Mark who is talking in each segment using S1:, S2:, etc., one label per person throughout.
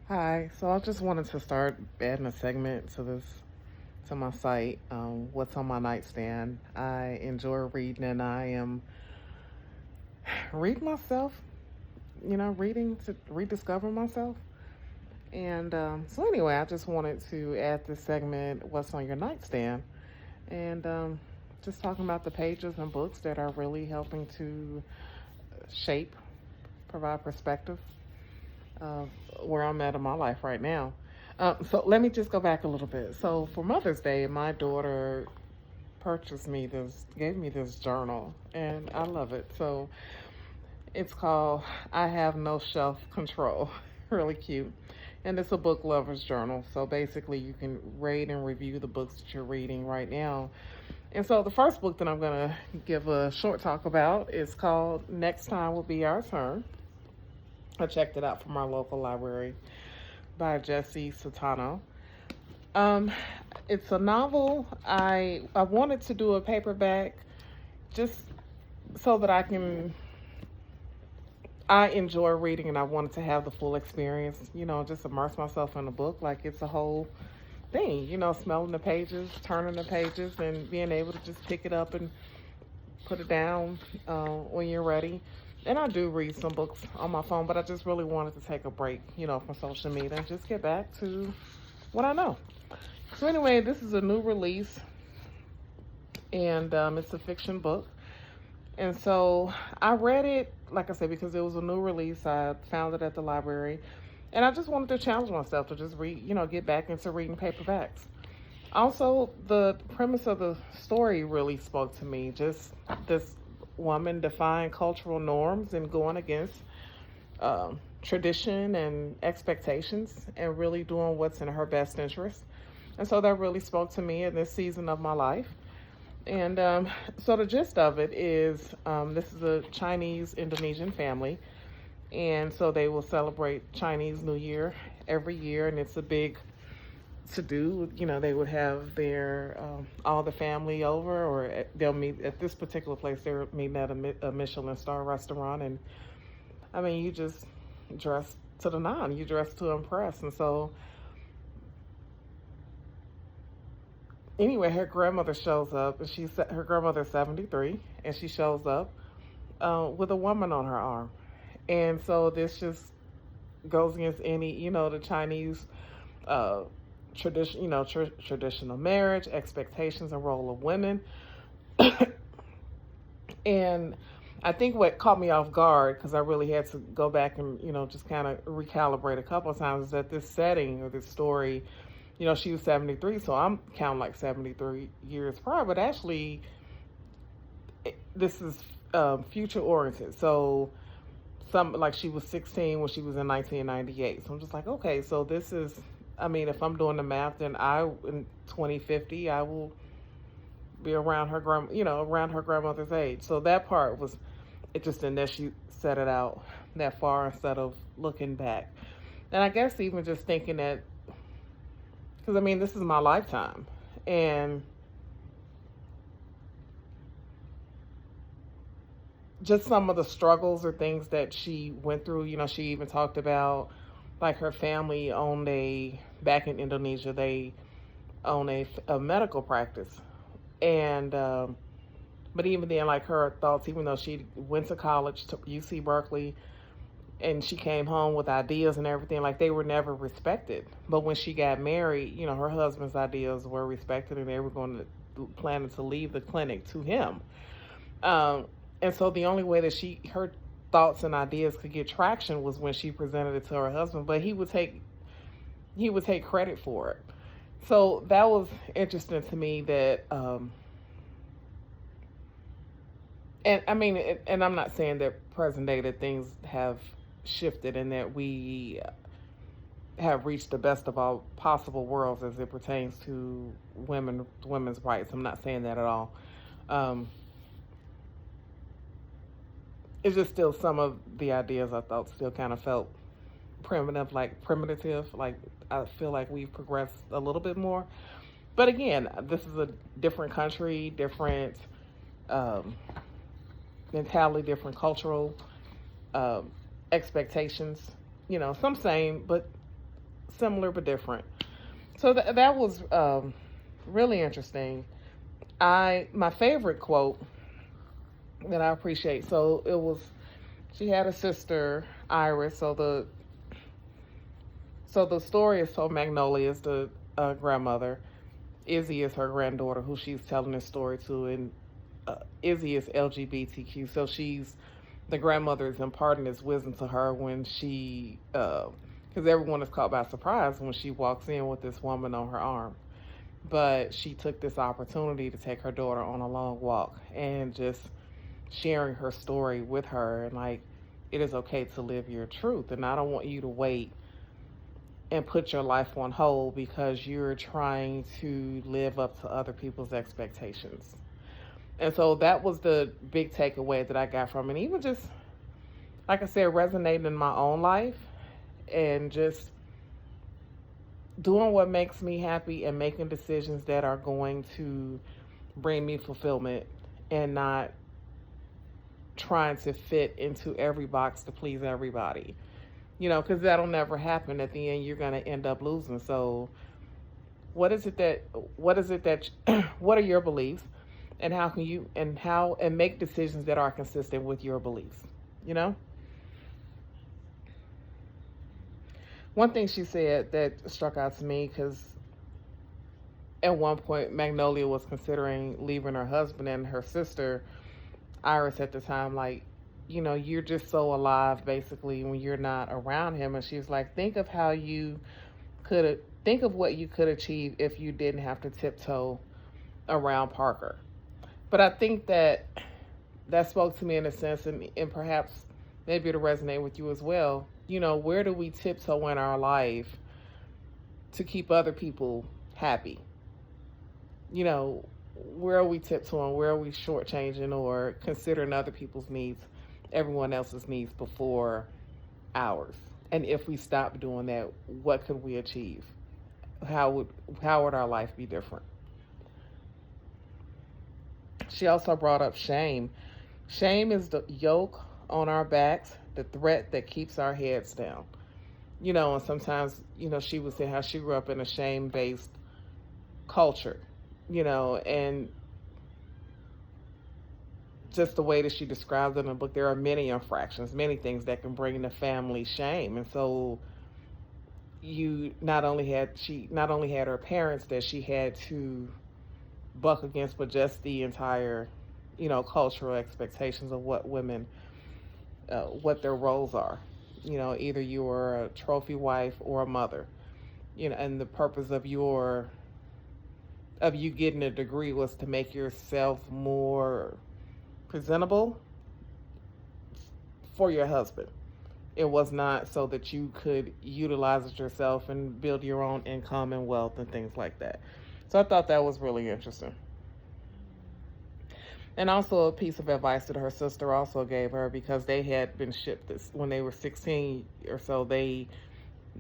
S1: Hi, so I just wanted to start adding a segment to my site. What's on my nightstand? I enjoy reading, and I am reading myself. Reading to rediscover myself. And so anyway, I just wanted to add this segment. What's on your nightstand? And just talking about the pages and books that are really helping to shape, provide perspective of where I'm at in my life right now. So let me just go back a little bit. So for Mother's Day, my daughter gave me this journal, and I love it. So it's called I Have No Shelf Control. Really cute. And it's a book lover's journal. So basically, you can rate and review the books that you're reading right now. And so the first book that I'm going to give a short talk about is called Next Time Will Be Our Turn. I checked it out from our local library by Jesse Satano. Um, it's a novel. I wanted to do a paperback just so that I enjoy reading and I wanted to have the full experience, just immerse myself in a book like it's a whole thing, smelling the pages, turning the pages, and being able to just pick it up and put it down when you're ready. And I do read some books on my phone, but I just really wanted to take a break, from social media and just get back to what I know. So anyway, this is a new release, and it's a fiction book. And so I read it, like I said, because it was a new release. I found it at the library, and I just wanted to challenge myself to just read, get back into reading paperbacks. Also, the premise of the story really spoke to me. Just this woman defying cultural norms and going against tradition and expectations and really doing what's in her best interest. And so that really spoke to me in this season of my life. And so the gist of it is this is a Chinese Indonesian family. And so they will celebrate Chinese New Year every year. And it's a big to do. They would have their all the family over, or they'll meet at this particular place. They're meeting at a Michelin star restaurant. And I mean, you just dress to the nine. You dress to impress. And so anyway, her grandmother shows up, and her grandmother's 73, and she shows up with a woman on her arm, and so this just goes against any, the Chinese tradition, traditional marriage expectations and role of women, and I think what caught me off guard, because I really had to go back and just kind of recalibrate a couple of times, is that this setting or this story, she was 73, so I'm counting like 73 years prior, but actually, this is future oriented. So, like she was 16 when she was in 1998. So I'm just like, okay, so this is, I mean, if I'm doing the math, then in 2050, I will be around around her grandmother's age. So that part was interesting that she set it out that far instead of looking back. And I guess even just thinking that, because I mean, this is my lifetime. And just some of the struggles or things that she went through, she even talked about like her family back in Indonesia, they own a medical practice. And, but even then, like her thoughts, even though she went to college to UC Berkeley, and she came home with ideas and everything, like they were never respected. But when she got married, her husband's ideas were respected, and they were planning to leave the clinic to him. Um, and so the only way that her thoughts and ideas could get traction was when she presented it to her husband, but he would take credit for it. So that was interesting to me that, and I mean, and I'm not saying that present day that things have shifted and that we have reached the best of all possible worlds as it pertains to women's rights. I'm not saying that at all. Um, it's just still some of the ideas I thought still kind of felt primitive. Like I feel like we've progressed a little bit more. But again, this is a different country, different um, mentality, different cultural um, expectations. Some same, but similar but different. So that was really interesting. My favorite quote that I appreciate. So it was, she had a sister, Iris. So the story is, so Magnolia is the grandmother. Izzy is her granddaughter, who she's telling this story to, and Izzy is LGBTQ. So the grandmother is imparting this wisdom to her when she, because everyone is caught by surprise when she walks in with this woman on her arm. But she took this opportunity to take her daughter on a long walk and just sharing her story with her, and like, it is okay to live your truth, and I don't want you to wait and put your life on hold because you're trying to live up to other people's expectations. And so that was the big takeaway that I got from it. Even just, like I said, resonating in my own life and just doing what makes me happy and making decisions that are going to bring me fulfillment, and not trying to fit into every box to please everybody. Because that'll never happen. At the end, you're going to end up losing. So what is it that what are your beliefs, and how can you, and make decisions that are consistent with your beliefs? One thing she said that struck out to me, because at one point Magnolia was considering leaving her husband, and her sister Iris at the time, like, you're just so alive basically when you're not around him. And she's like, think of what you could achieve if you didn't have to tiptoe around Parker. But I think that spoke to me in a sense, and perhaps maybe it'll resonate with you as well. Where do we tiptoe in our life to keep other people happy? Where are we tiptoeing? Where are we shortchanging or considering other people's needs, everyone else's needs, before ours? And if we stop doing that, what could we achieve? How would our life be different? She also brought up shame. Shame is the yoke on our backs, the threat that keeps our heads down. And sometimes, she would say how she grew up in a shame-based culture, and just the way that she describes it in the book, there are many infractions, many things that can bring the family shame. And so she not only had her parents that she had to buck against, but just the entire, cultural expectations of what women, what their roles are. Either you are a trophy wife or a mother, and the purpose of you getting a degree was to make yourself more presentable for your husband. It was not so that you could utilize it yourself and build your own income and wealth and things like that. So I thought that was really interesting. And also a piece of advice that her sister also gave her, because they had been shipped this when they were 16 or so.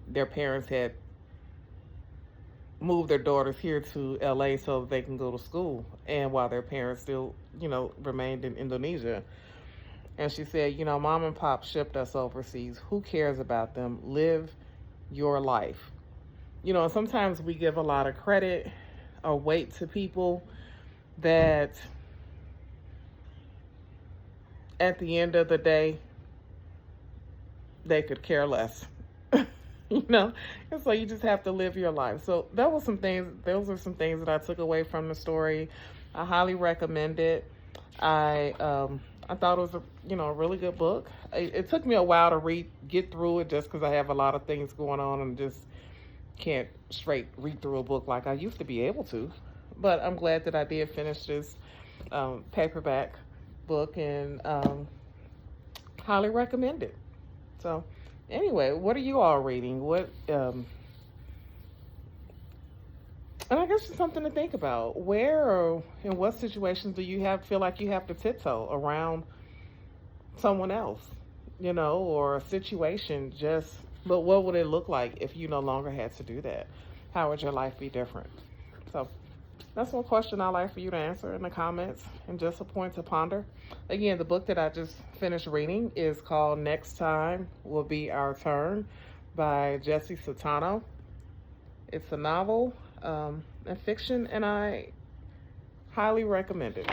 S1: Their parents had moved their daughters here to LA so they can go to school, and while their parents still, remained in Indonesia. And she said, mom and pop shipped us overseas. Who cares about them? Live your life. And sometimes we give a lot of credit or weight to people that at the end of the day, they could care less. And so you just have to live your life. So those are some things that I took away from the story. I highly recommend it. I thought it was a really good book. It took me a while to get through it, just because I have a lot of things going on and just can't straight read through a book like I used to be able to. But I'm glad that I did finish this paperback book, and highly recommend it. So anyway, what are you all reading? And I guess it's something to think about. Where or in what situations do you feel like you have to tiptoe around someone else, or a situation? But what would it look like if you no longer had to do that? How would your life be different? So that's one question I'd like for you to answer in the comments, and just a point to ponder. Again, the book that I just finished reading is called Next Time Will Be Our Turn by Jessie Satano. It's a novel and fiction, and I highly recommend it.